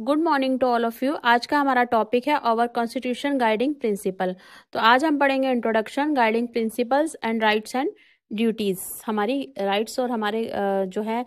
Good morning to all of you. आज का हमारा टॉपिक है आवर कॉन्स्टिट्यूशन गाइडिंग प्रिंसिपल। तो आज हम पढ़ेंगे introduction, guiding principles and rights and duties. हमारी राइट्स और हमारे जो है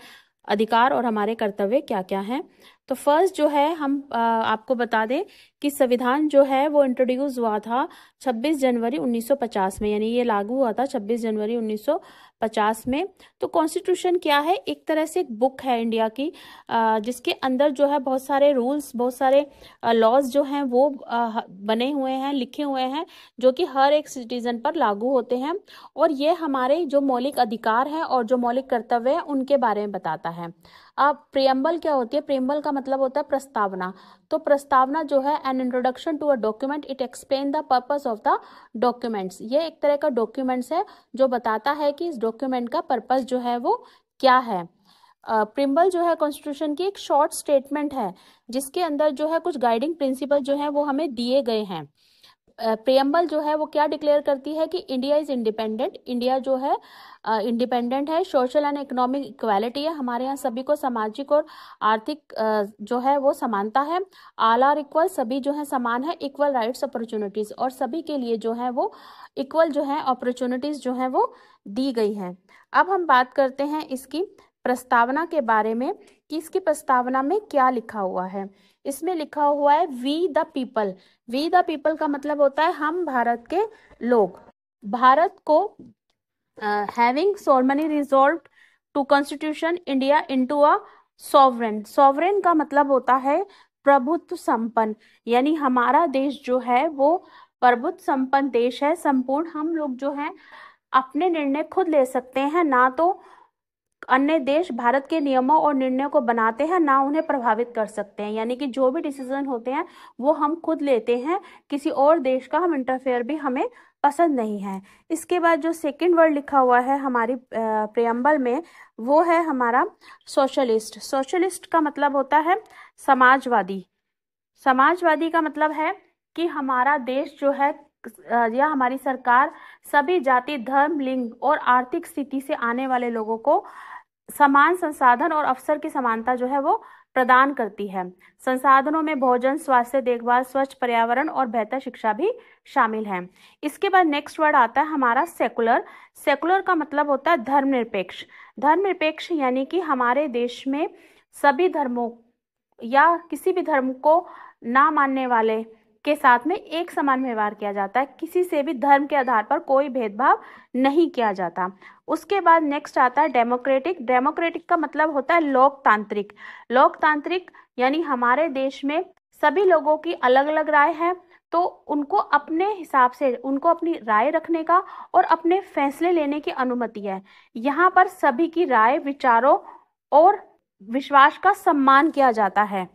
अधिकार और हमारे कर्तव्य क्या क्या हैं। तो फर्स्ट जो है हम आपको बता दें कि संविधान जो है वो इंट्रोड्यूस हुआ था 26 जनवरी 1950 में, यानी ये लागू हुआ था 26 जनवरी 1950 में। तो कॉन्स्टिट्यूशन क्या है? एक तरह से एक बुक है इंडिया की, जिसके अंदर जो है बहुत सारे रूल्स, बहुत सारे लॉज जो हैं वो बने हुए हैं, लिखे हुए हैं, जो कि हर एक सिटीजन पर लागू होते हैं। और ये हमारे जो मौलिक अधिकार हैं और जो मौलिक कर्तव्य हैं उनके बारे में बताता है। अब प्रियम्बल क्या होती है? प्रियम्बल का मतलब होता है प्रस्तावना। तो प्रस्तावना जो है an introduction to a document, it explain the purpose of the documents. ये एक तरह का डॉक्यूमेंट्स है जो बताता है कि इस डॉक्यूमेंट का पर्पस जो है वो क्या है। प्रियम्बल जो है कॉन्स्टिट्यूशन की एक शॉर्ट स्टेटमेंट है जिसके अंदर जो है कुछ गाइडिंग प्रिंसिपल जो है वो हमें दिए गए हैं। प्रियम्बल जो है वो क्या डिक्लेयर करती है कि इंडिया इज इंडिपेंडेंट, इंडिया जो है इंडिपेंडेंट है। सोशल एंड इकोनॉमिक इक्वालिटी है, हमारे यहाँ सभी को सामाजिक और आर्थिक जो है वो समानता है। ऑल आर इक्वल, सभी जो है समान है। इक्वल राइट्स अपॉर्चुनिटीज, और सभी के लिए जो है वो इक्वल जो है अपॉर्चुनिटीज जो है वो दी गई हैं। अब हम बात करते हैं इसकी प्रस्तावना के बारे में कि इसकी प्रस्तावना में क्या लिखा हुआ है। इसमें लिखा हुआ है we the people. We the people का मतलब होता है हम भारत के लोग। भारत को having solemnly resolved to constitution India into a sovereign. Sovereign का मतलब होता है प्रभुत्व संपन्न, यानी हमारा देश जो है वो प्रभुत्व संपन्न देश है। संपूर्ण हम लोग जो है अपने निर्णय खुद ले सकते हैं, ना तो अन्य देश भारत के नियमों और निर्णयों को बनाते हैं, ना उन्हें प्रभावित कर सकते हैं। यानी कि जो भी डिसीजन होते हैं वो हम खुद लेते हैं, किसी और देश का हम इंटरफेयर भी हमें पसंद नहीं है। इसके बाद जो सेकंड वर्ड लिखा हुआ है हमारी प्रियम्बल में वो है हमारा सोशलिस्ट। सोशलिस्ट का मतलब होता है समाजवादी। समाजवादी का मतलब है कि हमारा देश जो है या हमारी सरकार सभी जाति, धर्म, लिंग और आर्थिक स्थिति से आने वाले लोगों को समान संसाधन और अवसर की समानता जो है वो प्रदान करती है। संसाधनों में भोजन, स्वास्थ्य देखभाल, स्वच्छ पर्यावरण और बेहतर शिक्षा भी शामिल है। इसके बाद नेक्स्ट वर्ड आता है हमारा सेकुलर। सेकुलर का मतलब होता है धर्मनिरपेक्ष। धर्मनिरपेक्ष यानी कि हमारे देश में सभी धर्मों या किसी भी धर्म को ना मानने वाले के साथ में एक समान व्यवहार किया जाता है, किसी से भी धर्म के आधार पर कोई भेदभाव नहीं किया जाता। उसके बाद नेक्स्ट आता है डेमोक्रेटिक। डेमोक्रेटिक का मतलब होता है लोकतांत्रिक। लोकतांत्रिक यानी हमारे देश में सभी लोगों की अलग अलग राय है, तो उनको अपने हिसाब से उनको अपनी राय रखने का और अपने फैसले लेने की अनुमति है। यहाँ पर सभी की राय, विचारों और विश्वास का सम्मान किया जाता है।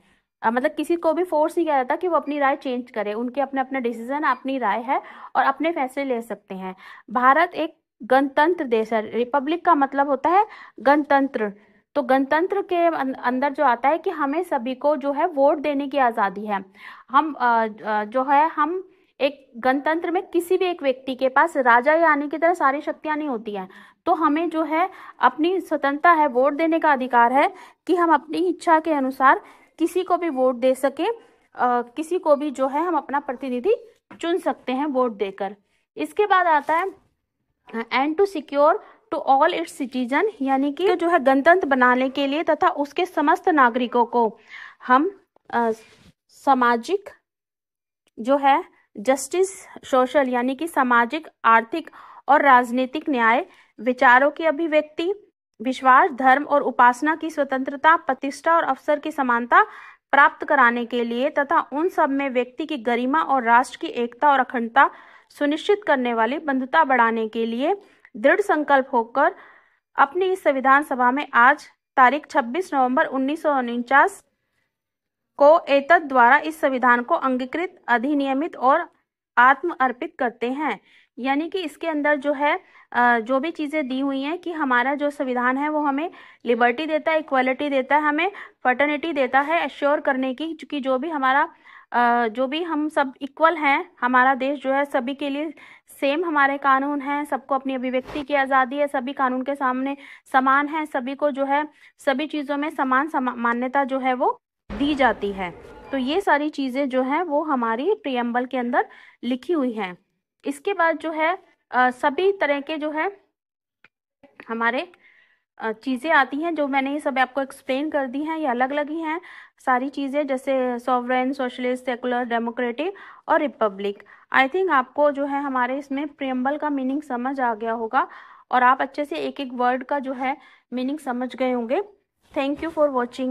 मतलब किसी को भी फोर्स नहीं किया जाता कि वो अपनी राय चेंज करे। उनके अपने अपने डिसीजन, अपनी राय है और अपने फैसले ले सकते हैं। भारत एक गणतंत्र देश है। रिपब्लिक का मतलब होता है गणतंत्र। तो गणतंत्र के अंदर जो आता है कि हमें सभी को जो है वोट देने की आज़ादी है। हम जो है हम एक गणतंत्र में किसी भी एक व्यक्ति के पास राजा या रानी की तरह सारी शक्तियां नहीं होती हैं, तो हमें जो है अपनी स्वतंत्रता है, वोट देने का अधिकार है कि हम अपनी इच्छा के अनुसार किसी को भी वोट दे सके, किसी को भी जो है हम अपना प्रतिनिधि चुन सकते हैं वोट देकर। इसके बाद आता है and to secure to all its citizen, यानी कि जो है गणतंत्र बनाने के लिए तथा उसके समस्त नागरिकों को हम सामाजिक जो है जस्टिस, सोशल यानी कि सामाजिक, आर्थिक और राजनीतिक न्याय, विचारों की अभिव्यक्ति, विश्वास, धर्म और उपासना की स्वतंत्रता, प्रतिष्ठा और अवसर की समानता प्राप्त कराने के लिए तथा उन सब में व्यक्ति की गरिमा और राष्ट्र की एकता और अखंडता सुनिश्चित करने वाली बंधुता बढ़ाने के लिए दृढ़ संकल्प होकर अपनी इस संविधान सभा में आज तारीख 26 नवंबर 1949 को एतद द्वारा इस संविधान को अंगीकृत, अधिनियमित और आत्म अर्पित करते हैं। यानी कि इसके अंदर जो है जो भी चीज़ें दी हुई हैं कि हमारा जो संविधान है वो हमें लिबर्टी देता है, इक्वालिटी देता है, हमें फर्टर्निटी देता है एश्योर करने की, क्योंकि जो भी हमारा जो भी हम सब इक्वल हैं, हमारा देश जो है सभी के लिए सेम हमारे कानून हैं, सबको अपनी अभिव्यक्ति की आज़ादी है, सभी कानून के सामने समान है, सभी को जो है सभी चीज़ों में समान मान्यता जो है वो दी जाती है। तो ये सारी चीज़ें जो हैं वो हमारी प्रियम्बल के अंदर लिखी हुई हैं। इसके बाद जो है सभी तरह के जो है हमारे चीज़ें आती हैं, जो मैंने ये सब आपको एक्सप्लेन कर दी हैं, ये अलग अलग ही हैं सारी चीज़ें, जैसे सॉवरेन, सोशलिस्ट, सेकुलर, डेमोक्रेटिक और रिपब्लिक। आई थिंक आपको जो है हमारे इसमें प्रियम्बल का मीनिंग समझ आ गया होगा और आप अच्छे से एक एक वर्ड का जो है मीनिंग समझ गए होंगे। Thank you for watching.